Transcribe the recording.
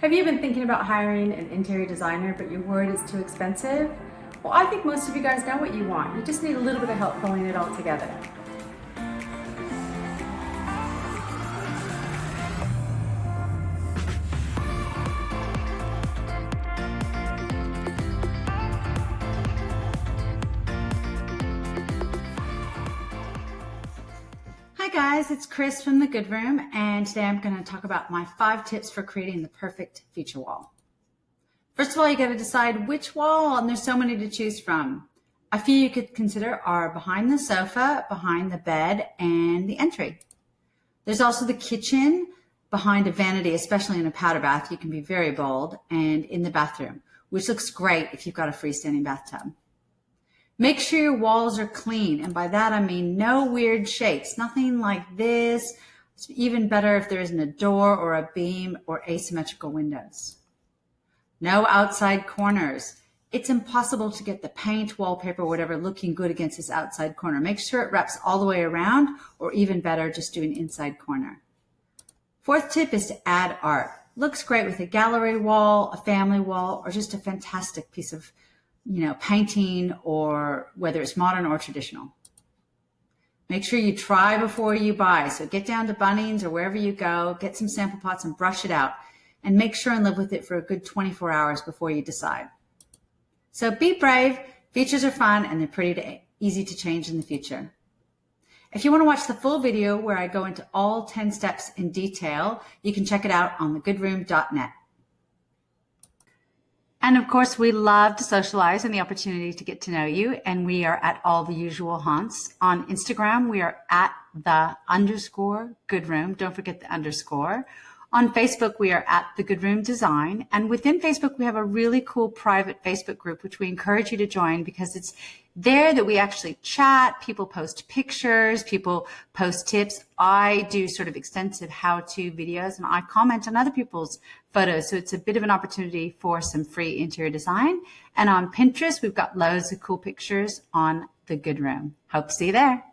Have you been thinking about hiring an interior designer, but you're worried it's too expensive? Well, I think most of you guys know what you want. You just need a little bit of help pulling it all together. Hi guys, it's Chris from The Good Room, and today I'm going to talk about my 5 tips for creating the perfect feature wall. First of all, you got to decide which wall, and there's so many to choose from. A few you could consider are behind the sofa, behind the bed, and the entry. There's also the kitchen, behind a vanity, especially in a powder bath, you can be very bold, and in the bathroom, which looks great if you've got a freestanding bathtub. Make sure your walls are clean, and by that I mean no weird shapes, nothing like this. It's even better if there isn't a door or a beam or asymmetrical windows. No outside corners. It's impossible to get the paint, wallpaper, whatever looking good against this outside corner. Make sure it wraps all the way around, or even better, just do an inside corner. 4th tip is to add art. Looks great with a gallery wall, a family wall, or just a fantastic piece of painting, or whether it's modern or traditional. Make sure you try before you buy. So get down to Bunnings or wherever you go, get some sample pots and brush it out, and make sure and live with it for a good 24 hours before you decide. So be brave. Features are fun and they're easy to change in the future. If you want to watch the full video where I go into all 10 steps in detail, you can check it out on thegoodroom.net. And of course, we love to socialize and the opportunity to get to know you. And we are at all the usual haunts. On Instagram, we are at _goodroom. Don't forget the underscore. On Facebook, we are at The Good Room Design. And within Facebook, we have a really cool private Facebook group, which we encourage you to join because it's there that we actually chat. People post pictures, people post tips. I do sort of extensive how-to videos and I comment on other people's photos. So it's a bit of an opportunity for some free interior design. And on Pinterest, we've got loads of cool pictures on The Good Room. Hope to see you there.